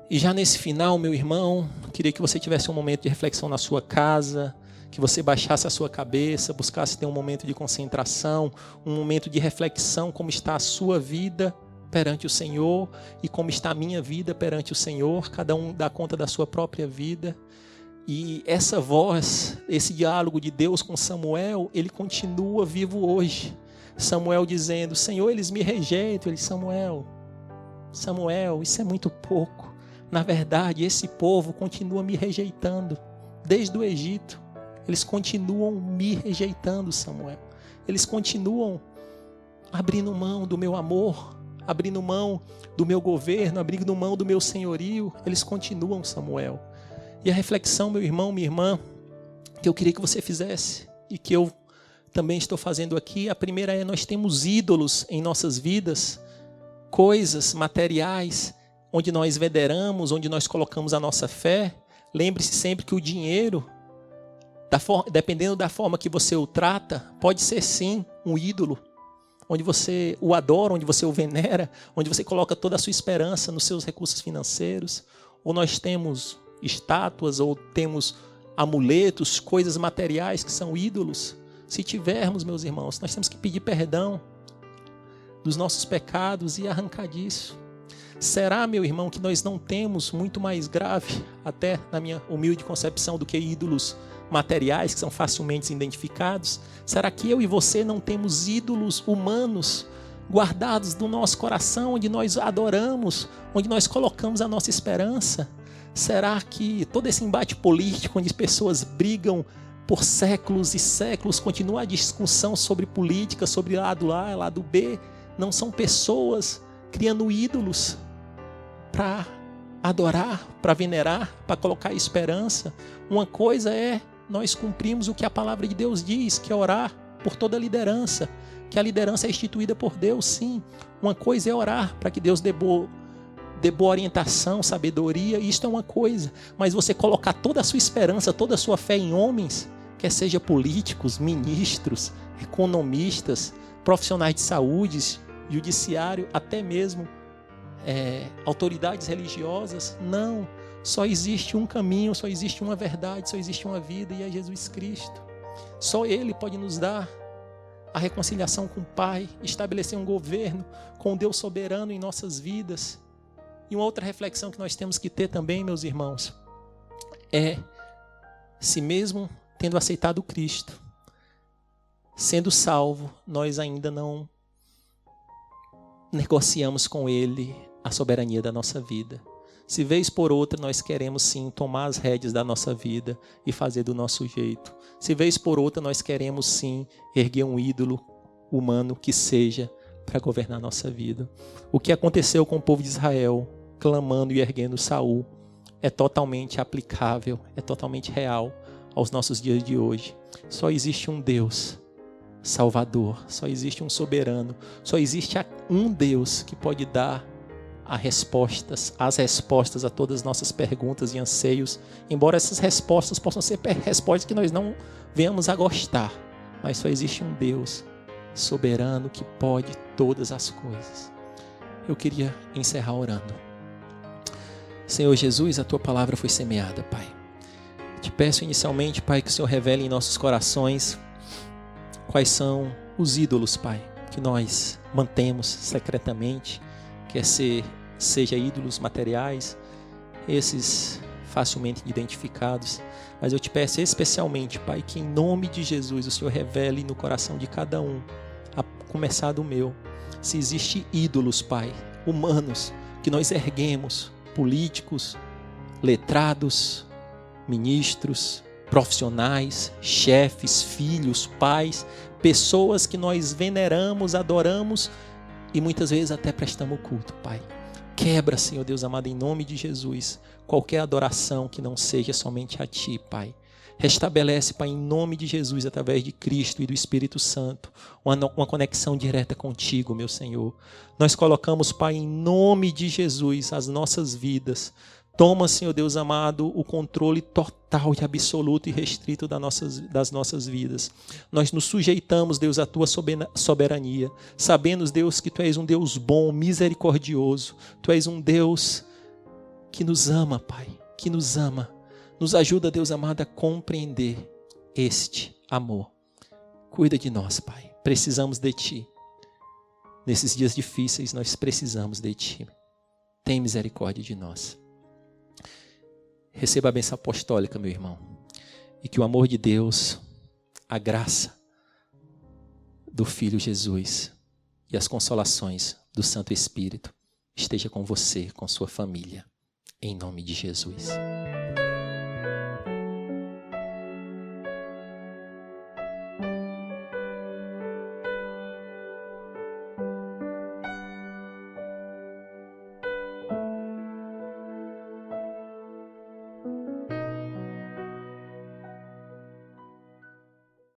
E já nesse final, meu irmão, queria que você tivesse um momento de reflexão na sua casa, que você baixasse a sua cabeça, buscasse ter um momento de concentração, um momento de reflexão, como está a sua vida perante o Senhor e como está a minha vida perante o Senhor. Cada um dá conta da sua própria vida. E essa voz, esse diálogo de Deus com Samuel, ele continua vivo hoje. Samuel dizendo: Senhor, eles me rejeitam. Ele: Samuel, isso é muito pouco. Na verdade, esse povo continua me rejeitando desde o Egito. Eles continuam me rejeitando, Samuel. Eles continuam abrindo mão do meu amor, abrindo mão do meu governo, abrindo mão do meu senhorio. Eles continuam, Samuel. E a reflexão, meu irmão, minha irmã, que eu queria que você fizesse e que eu também estou fazendo aqui, a primeira é: nós temos ídolos em nossas vidas, coisas materiais, onde nós veneramos, onde nós colocamos a nossa fé. Lembre-se sempre que o dinheiro, dependendo da forma que você o trata, pode ser sim um ídolo, onde você o adora, onde você o venera, onde você coloca toda a sua esperança nos seus recursos financeiros. Ou nós temos estátuas, ou temos amuletos, coisas materiais que são ídolos. Se tivermos, meus irmãos, nós temos que pedir perdão dos nossos pecados e arrancar disso. Será, meu irmão, que nós não temos muito mais grave, até na minha humilde concepção, do que ídolos materiais que são facilmente identificados? Será que eu e você não temos ídolos humanos guardados no nosso coração, onde nós adoramos, onde nós colocamos a nossa esperança? Será que todo esse embate político, onde pessoas brigam por séculos e séculos, continua a discussão sobre política, sobre lado A, lado B, não são pessoas criando ídolos para adorar, para venerar, para colocar esperança? Uma coisa é nós cumprimos o que a palavra de Deus diz, que é orar por toda a liderança, que a liderança é instituída por Deus, sim. Uma coisa é orar para que Deus dê boa orientação, sabedoria, isto é uma coisa. Mas você colocar toda a sua esperança, toda a sua fé em homens, quer seja políticos, ministros, economistas, profissionais de saúde, judiciário, até mesmo autoridades religiosas. Não, só existe um caminho, só existe uma verdade, só existe uma vida, e é Jesus Cristo. Só Ele pode nos dar a reconciliação com o Pai, estabelecer um governo com o Deus soberano em nossas vidas. E uma outra reflexão que nós temos que ter também, meus irmãos, é se mesmo tendo aceitado Cristo, sendo salvo, nós ainda não negociamos com Ele a soberania da nossa vida. Se vez por outra nós queremos sim tomar as rédeas da nossa vida e fazer do nosso jeito. Se vez por outra nós queremos sim erguer um ídolo humano que seja para governar a nossa vida. O que aconteceu com o povo de Israel, clamando e erguendo Saul, é totalmente aplicável, é totalmente real aos nossos dias de hoje. Só existe um Deus Salvador, só existe um soberano, só existe um Deus que pode dar as respostas a todas as nossas perguntas e anseios, embora essas respostas possam ser respostas que nós não venhamos a gostar, mas só existe um Deus soberano que pode todas as coisas. Eu queria encerrar orando. Senhor Jesus, a Tua palavra foi semeada, Pai. Te peço inicialmente, Pai, que o Senhor revele em nossos corações quais são os ídolos, Pai, que nós mantemos secretamente, quer seja ídolos materiais, esses facilmente identificados, mas eu te peço especialmente, Pai, que em nome de Jesus o Senhor revele no coração de cada um, a começar do meu, se existe ídolos, Pai, humanos, que nós erguemos, políticos, letrados, ministros, profissionais, chefes, filhos, pais, pessoas que nós veneramos, adoramos e muitas vezes até prestamos culto, Pai. Quebra, Senhor Deus amado, em nome de Jesus, qualquer adoração que não seja somente a Ti, Pai. Restabelece, Pai, em nome de Jesus, através de Cristo e do Espírito Santo, uma conexão direta contigo, meu Senhor. Nós colocamos, Pai, em nome de Jesus, as nossas vidas. Toma, Senhor Deus amado, o controle total e absoluto e restrito das nossas vidas. Nós nos sujeitamos, Deus, à Tua soberania, sabendo, Deus, que Tu és um Deus bom, misericordioso. Tu és um Deus que nos ama, Pai, que nos ama. Nos ajuda, Deus amado, a compreender este amor. Cuida de nós, Pai. Precisamos de Ti. Nesses dias difíceis, nós precisamos de Ti. Tem misericórdia de nós. Receba a bênção apostólica, meu irmão. E que o amor de Deus, a graça do Filho Jesus e as consolações do Santo Espírito esteja com você, com sua família. Em nome de Jesus.